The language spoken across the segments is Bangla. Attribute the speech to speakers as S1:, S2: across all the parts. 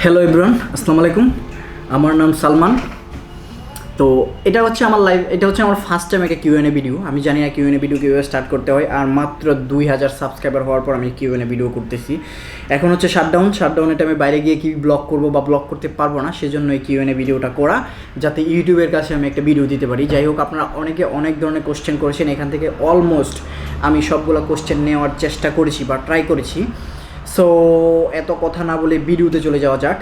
S1: হ্যালো এভরিওয়ান, আসসালামু আলাইকুম। আমার নাম সালমান। তো এটা হচ্ছে আমার এটা হচ্ছে আমার ফার্স্ট টাইম একটা কিউএনএ ভিডিও। আমি জানি না কিউএনএ ভিডিও কীভাবে স্টার্ট করতে হয়, আর মাত্র 2000 সাবস্ক্রাইবার হওয়ার পর আমি কিউএনএ ভিডিও করতেছি। এখন হচ্ছে শাটডাউনের টাইমে বাইরে গিয়ে কি ব্লগ করবো বা ব্লগ করতে পারবো না, সেজন্য এই কিউএনএ ভিডিওটা করা, যাতে ইউটিউবের কাছে আমি একটা ভিডিও দিতে পারি। যাই হোক, আপনারা অনেকে অনেক ধরনের কোশ্চেন করেছেন, এখান থেকে অলমোস্ট আমি সবগুলো কোশ্চেন নেওয়ার চেষ্টা করেছি বা ট্রাই করেছি। সো এত কথা না বলে ভিডিওতে চলে যাওয়া যাক।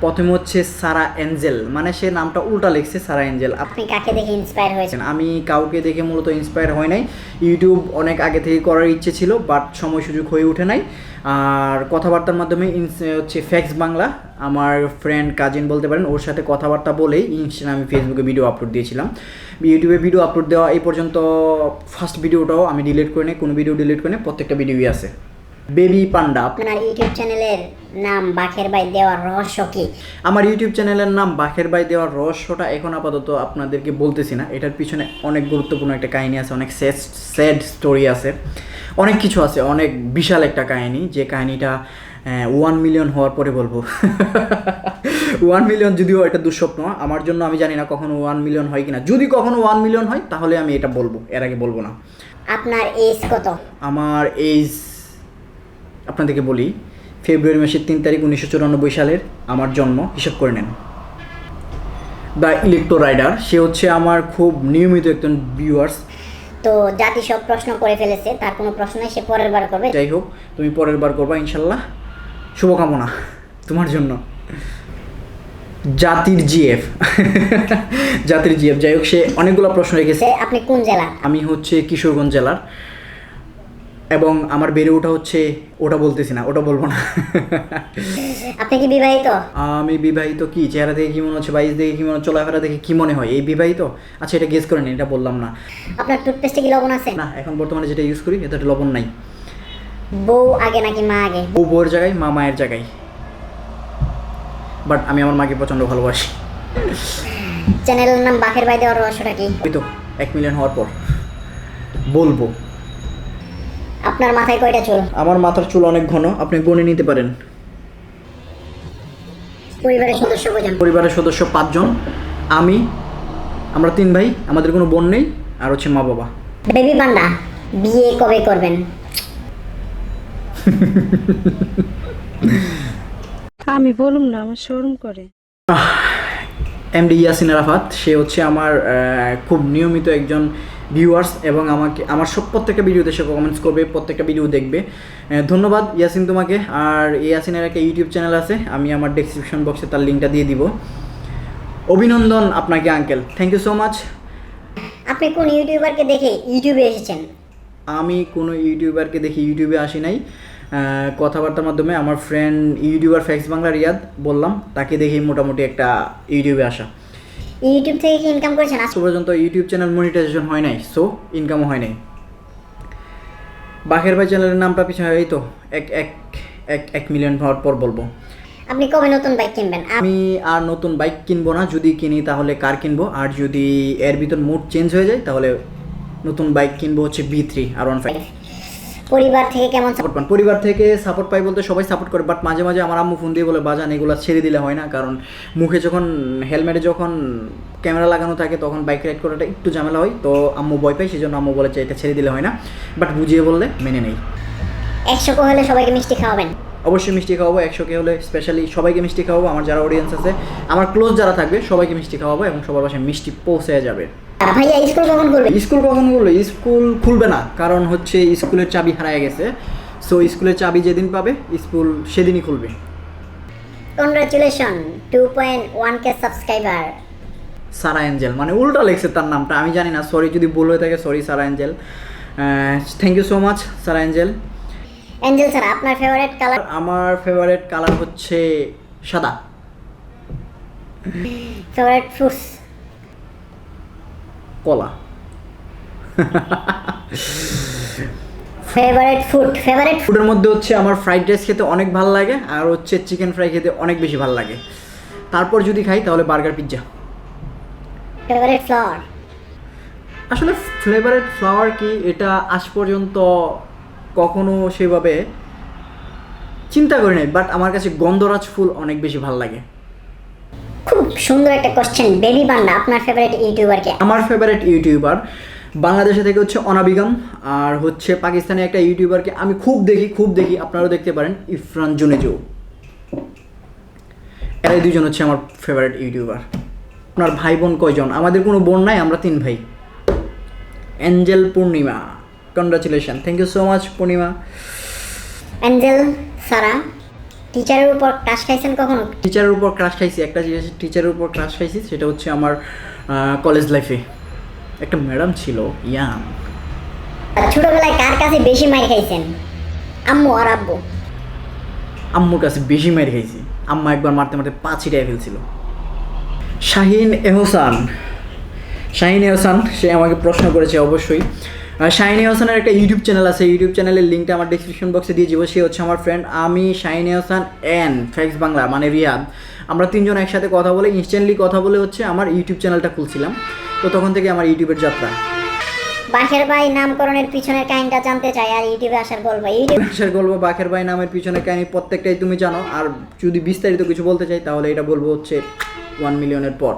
S1: প্রথমে হচ্ছে সারা এঞ্জেল, মানে সে নামটা উল্টা লিখছে, সারা এঞ্জেল।
S2: আপনি কাকে দেখে ইন্সপায়ার হয়েছেন?
S1: আমি কাউকে দেখে মূলত ইন্সপায়ার হয় নাই। ইউটিউব অনেক আগে থেকে করার ইচ্ছে ছিল, বাট সময় সুযোগ হয়ে ওঠে নাই। আর কথাবার্তার মাধ্যমে হচ্ছে ফ্যাক্স বাংলা, আমার ফ্রেন্ড কাজিন বলতে পারেন, ওর সাথে কথাবার্তা বলেই আমি ফেসবুকে ভিডিও আপলোড দিয়েছিলাম। ইউটিউবে ভিডিও আপলোড দেওয়া এই পর্যন্ত ফার্স্ট ভিডিওটাও আমি ডিলিট করে নিই, কোনো ভিডিও ডিলিট করে নিই, প্রত্যেকটা ভিডিওই আছে। বেবি পান্ডা।
S2: আপনার ইউটিউব চ্যানেলের নাম বাঘের ভাই দেওয়ার রহস্য কি?
S1: আমার ইউটিউব চ্যানেলের নাম বাঘের ভাই দেওয়ার রহস্যটা এখন আপাতত আপনাদেরকে বলতেছি না। এটার পিছনে অনেক গুরুত্বপূর্ণ একটা কাহিনী আছে, অনেক স্যাড স্টোরি আছে, অনেক কিছু আছে, অনেক বিশাল একটা কাহিনী, যে কাহিনীটা 1 মিলিয়ন হওয়ার পরে বলবো। 1 মিলিয়ন যদিও এটা দুঃস্বপ্ন আমার জন্য, আমি জানি না কখনো 1 মিলিয়ন হয় কিনা। যদি কখনো 1 মিলিয়ন হয় তাহলে আমি এটা বলবো, এর আগে বলবো না।
S2: আপনার এজ কত?
S1: আমার এজ আপনাদেরকে বলি, ফেব্রুয়ারি মাসের 3 তারিখ 1994 সালের আমার জন্ম, হিসাব করে নেন। দ্য ইলেকট্রো রাইডার, সে হচ্ছে আমার খুব নিয়মিত একজন ভিউয়ার্স।
S2: তো জাতি সব প্রশ্ন করে ফেলেছে, তার কোনো প্রশ্ন নেই, সে পরের বার করবে।
S1: যাই হোক, তুমি পরের বার করবা ইনশাল্লাহ, শুভকামনা তোমার জন্য। জাতির জিএফ। জাতির জিএফ, যাই হোক, সে অনেকগুলো প্রশ্ন রেখেছে।
S2: আপনি কোন জেলা?
S1: আমি হচ্ছে কিশোরগঞ্জ জেলার, এবং আমার বেড়ে ওঠা হচ্ছে, ওটা বলতেছি না, ওটা বলবো না।
S2: আপনি কি বিবাহিত?
S1: আমি বিবাহিত। কি চেহারা দেখে কি মনে হচ্ছে, বাইশ দেখে কি মনে হচ্ছে, চলাফেরা দেখে কি মনে হয় এই বিবাহিত? আচ্ছা, এটা গেস করেন, এটা বললাম না।
S2: আপনার টুথপেস্টে কি লবণ আছে?
S1: না, এখন বর্তমানে যেটা ইউজ করি এটাতে লবণ নাই।
S2: বউ আগে নাকি মা আগে?
S1: বউ বউয়ের জায়গায়, মা মায়ের জায়গায়। বাট আমি আমার মাকে প্রচণ্ড ভালোবাসি।
S2: চ্যানেলের নাম বাঘের ভাই দেওয়ার রহস্যটা কি?
S1: ওই তো 1 মিলিয়ন হওয়ার পর বলবো।
S2: আপনার মাথায় কয়টা চুল?
S1: আমার মাথার চুল অনেক ঘন, আপনি গণে নিতে পারেন।
S2: পরিবারের সদস্য কয়জন?
S1: পরিবারের সদস্য 5 জন। আমরা 3 ভাই, আমাদের কোনো বোন নেই, আর হচ্ছে মা বাবা।
S2: বেবি পান্ডা, বিয়ে কবে করবেন?
S3: আমি বলুম না, আমার শরম করে।
S1: এমডি ইয়াসিন আরাফাত, সে হচ্ছে আমার খুব নিয়মিত একজন ভিউয়ার্স, এবং আমার প্রত্যেকটা ভিডিওতে সে কমেন্টস করবে, প্রত্যেকটা ভিডিও দেখবে। ধন্যবাদ ইয়াসিন তোমাকে। আর ইয়াসিনের একটা ইউটিউব চ্যানেল আছে, আমি আমার ডেসক্রিপশন বক্সে তার লিঙ্কটা দিয়ে দিব। অভিনন্দন আপনাকে uncle, thank you so much.
S2: আপনি কোন ইউটিউবারকে দেখে ইউটিউবে এসেছেন?
S1: আমি কোনো ইউটিউবারকে দেখি ইউটিউবে আসি নাই, কথাবার্তার মাধ্যমে আমার friend YouTuber facts Bangla Riyad বললাম, তাকে দেখেই মোটামুটি একটা ইউটিউবে আসা।
S2: ইউটিউব থেকে কি ইনকাম করেছেন?
S1: আজ পর্যন্ত ইউটিউব চ্যানেল মনিটাইজেশন হয় নাই, সো ইনকামও হয় নাই। বাঘের ভাই চ্যানেলের নামটা পিছনে এই তো 1 মিলিয়ন হওয়ার পর বলবো।
S2: আপনি কবে নতুন বাইক কিনবেন?
S1: আমি আর নতুন বাইক কিনবো না, যদি কিনি তাহলে কার কিনবো, আর যদি এর ভিতর মুড চেঞ্জ হয়ে যায় তাহলে নতুন বাইক কিনবো হচ্ছে B3 R15।
S2: পরিবার থেকে কেমন
S1: সাপোর্ট পান? পরিবার থেকে সাপোর্ট পাই বলতে সবাই সাপোর্ট করে, বাট মাঝে মাঝে আমার আম্মু ফোন দিয়ে বলে, বাজান এগুলো ছেড়ে দিলে হয় না, কারণ মুখে যখন হেলমেটে যখন ক্যামেরা লাগানো থাকে তখন বাইক রাইড করাটা একটু ঝামেলা হয়, তো আম্মু ভয় পাই, সেই জন্য আম্মু বলে যে এটা ছেড়ে দিলে হয় না, বাট বুঝিয়ে বললে মেনে নেই।
S2: 100 কে হলে সবাইকে মিষ্টি খাওয়াবেন?
S1: অবশ্যই মিষ্টি খাওয়াবো, 100 কে হলে স্পেশালি সবাইকে মিষ্টি খাওয়াবো। আমার যারা অডিয়েন্স আছে, আমার ক্লোজ যারা থাকবে সবাইকে মিষ্টি খাওয়াবো, এবং সবার বাসায় মিষ্টি পৌঁছে যাবে।
S2: ভাইয়া স্কুল কখন খুলবে?
S1: স্কুল কখন খুলবে? স্কুল খুলবে না, কারণ হচ্ছে স্কুলের চাবি হারিয়ে গেছে। সো স্কুলের চাবি যেদিন পাবে স্কুল সেদিনই খুলবে।
S2: Congratulation, 2.1k subscriber.
S1: সারা এঞ্জেল, মানে উল্টা লেখছে তার নামটা, আমি জানি না, সরি যদি ভুল হয়ে থাকে, sorry Sara Angel. Thank you so much Sara Angel.
S2: Angel sir, আপনার ফেভারিট কালার?
S1: আমার ফেভারিট কালার হচ্ছে সাদা।
S2: Favourite fruits?
S1: কলা।
S2: ফেভারিট
S1: ফুডের মধ্যে হচ্ছে আমার ফ্রাইড রাইস খেতে অনেক ভালো লাগে, আর হচ্ছে চিকেন ফ্রাই খেতে অনেক বেশি ভালো লাগে। তারপর যদি খাই তাহলে বার্গার, পিৎজা।
S2: Favourite flower?
S1: আসলে ফেভারিট ফ্লাওয়ার কি, এটা আজ পর্যন্ত কখনো সেভাবে চিন্তা করি নাই, বাট আমার কাছে গন্ধরাজ ফুল অনেক বেশি ভালো লাগে।
S2: খুব সুন্দর একটা কোশ্চেন। বেবি বান্ডা আপনার ফেভারিট ইউটিউবার কে?
S1: আমার ফেভারিট ইউটিউবার বাংলাদেশে থেকে হচ্ছে অনাবিগম, আর হচ্ছে পাকিস্তানি একটা ইউটিউবারকে আমি খুব দেখি, আপনারাও দেখতে পারেন, ইরফান জুনেজো। এরাই দুজন হচ্ছে আমার ফেভারিট ইউটিউবার। আপনার ভাই বোন কয়জন? আমাদের কোনো বোন নাই, আমরা 3 ভাই। Angel Purnima, congratulation, thank you so much Purnima.
S2: Angel Sara, টিচারের উপর ক্রাশ খাইছেন কখনো?
S1: টিচারের উপর ক্রাশ খাইছি, একটা টিচারের উপর ক্রাশ খাইছি, সেটা হচ্ছে আমার কলেজ লাইফে একটা ম্যাডাম ছিল, ইয়াং।
S2: ছোটবেলায় কার কাছে বেশি মাইর খাইছেন, আম্মু আর আব্বু?
S1: আম্মুর কাছে বেশি মাইর খাইছি, আম্মা একবার মারতে মারতে পা ছিটাই ফেলছিল। শাহিন এহসান, সে আমাকে প্রশ্ন করেছে অবশ্যই। শাহিন এহসানের একটা ইউটিউব চ্যানেল আছে, ইউটিউব চ্যানেলের লিঙ্কটা আমার ডিসক্রিপশন বক্সে দিয়ে যাবো। সে হচ্ছে আমার ফ্রেন্ড, আমি শাহিন এহসান এন ফ্যাক্স বাংলা মানে রিয়াদ, আমরা 3 জন একসাথে কথা বলে, ইনস্ট্যান্টলি কথা বলে হচ্ছে আমার ইউটিউব চ্যানেলটা খুলছিলাম। তো তখন থেকে আমার ইউটিউবের যাত্রা।
S2: বাখের ভাই নামকরণের পিছনের কাহিনীটা জানতে চাই, আর ইউটিউবে আসার গল্প।
S1: আসার গল্প, বাখের ভাই নামের পিছনে কাহিনী প্রত্যেকটাই তুমি জানো, আর যদি বিস্তারিত কিছু বলতে চাই তাহলে এটা বলবো হচ্ছে 1 মিলিয়নের পর।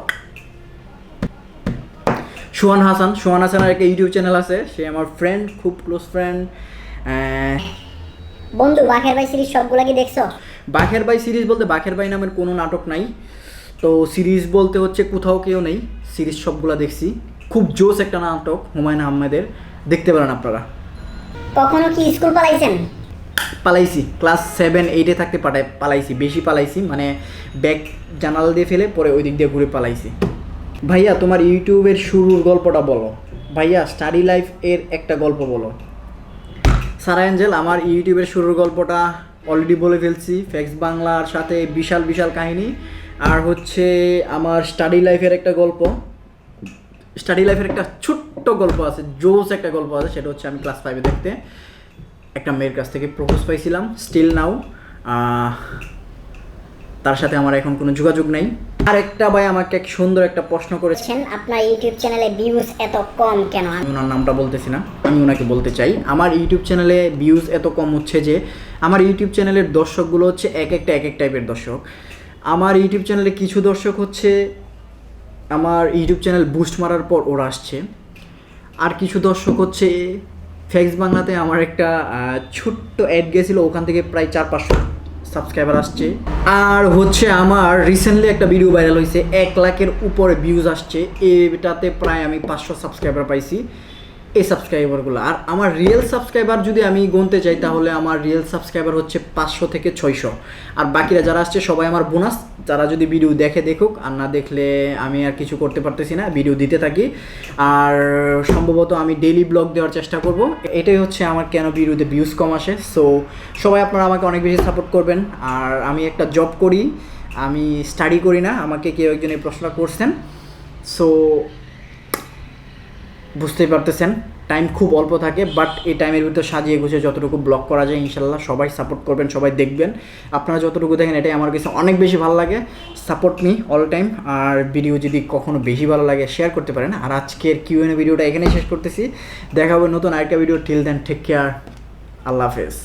S1: সোহান হাসানের একটা ইউটিউব চ্যানেল আছে, সে আমার ফ্রেন্ড, খুব ক্লোজ ফ্রেন্ড।
S2: বন্ধু, বাখের ভাই সিরিজ সবগুলা কি দেখছো?
S1: বাখের ভাই সিরিজ বলতে বাখের ভাই নামের কোনো নাটক নাই, তো সিরিজ বলতে হচ্ছে কোথাও কেউ নেই, সিরিজ সবগুলা দেখছি। খুব জোস একটা নাটক, হুমায়ুন আহমেদের, দেখতে পারেন আপনারা।
S2: কখনো কি স্কুল পালাইছেন?
S1: পালাইছি, ক্লাস 7-8 থাকতে পালাইছি, বেশি পালাইছি, মানে ব্যাগ জানালা দিয়ে ফেলে পরে ওই দিক দিয়ে ঘুরে পালাইছি। ভাইয়া তোমার ইউটিউবের শুরুর গল্পটা বলো। ভাইয়া স্টাডি লাইফ এর একটা গল্প বলো। সারা অ্যাঞ্জেল, আমার ইউটিউবের শুরুর গল্পটা অলরেডি বলে ফেলছি, ফ্যাক্স বাংলার সাথে বিশাল কাহিনী। আর হচ্ছে আমার স্টাডি লাইফের একটা গল্প, স্টাডি লাইফের একটা ছোট্ট গল্প আছে, জোস একটা গল্প আছে, সেটা হচ্ছে আমি ক্লাস 5-এ দেখতে একটা মেয়ের কাছ থেকে প্রপোজ পাইছিলাম, স্টিল নাও তার সাথে আমার এখন কোনো যোগাযোগ নাই। আর একটা ভাই আমাকে এক সুন্দর একটা প্রশ্ন করেছেন,
S2: আপনার ইউটিউব চ্যানেলে ভিউজ এত কম কেন?
S1: আমি ওনার নামটা বলতেছি না, আমি ওনাকে বলতে চাই আমার ইউটিউব চ্যানেলে ভিউজ এত কম হচ্ছে যে আমার ইউটিউব চ্যানেলের দর্শকগুলো হচ্ছে এক এক টাইপের দর্শক। আমার ইউটিউব চ্যানেলে কিছু দর্শক হচ্ছে আমার ইউটিউব চ্যানেল বুস্ট মারার পর ওরা আসছে, আর কিছু দর্শক হচ্ছে ফ্যাক্স বাংলাতে আমার একটা ছোট্ট অ্যাড গেছিলো, ওখান থেকে প্রায় 400-500 সাবস্ক্রাইবার আসছে। আর হচ্ছে আমার রিসেন্টলি একটা ভিডিও ভাইরাল হয়েছে, 1 লাখের উপরে ভিউজ আসছে, এটাতে প্রায় আমি 500 সাবস্ক্রাইবার পাইছি, এই সাবস্ক্রাইবারগুলো। আর আমার রিয়েল সাবস্ক্রাইবার যদি আমি গুনতে চাই তাহলে আমার রিয়েল সাবস্ক্রাইবার হচ্ছে 500 থেকে 600, আর বাকিরা যারা আসছে সবাই আমার বোনাস। যারা যদি ভিডিও দেখুক, আর না দেখলে আমি আর কিছু করতে পারতেছি না, ভিডিও দিতে থাকি। আর সম্ভবত আমি ডেইলি ব্লগ দেওয়ার চেষ্টা করব, এটাই হচ্ছে আমার কেন ভিডিওতে ভিউজ কম আসে। সো সবাই আপনারা আমাকে অনেক বেশি সাপোর্ট করবেন। আর আমি একটা জব করি, আমি স্টাডি করি না, আমাকে কেউ একজন এই প্রশ্নটা করছেন। সো বুঝতেই পারতেছেন টাইম খুব অল্প থাকে, বাট এই টাইমের ভিতর সাজিয়ে গুছিয়ে যতটুকু ব্লগ করা যায় ইনশাল্লাহ সবাই সাপোর্ট করবেন, সবাই দেখবেন। আপনারা যতটুকু দেখেন এটাই আমার কাছে অনেক বেশি ভালো লাগে। Support me all time. আর ভিডিও যদি কখনো বেশি ভালো লাগে শেয়ার করতে পারেন। আর আজকের কিউএনএ ভিডিওটা এখানেই শেষ করতেছি, দেখা হবে নতুন আরেকটা video. Till then take care, আল্লাহ হাফেজ।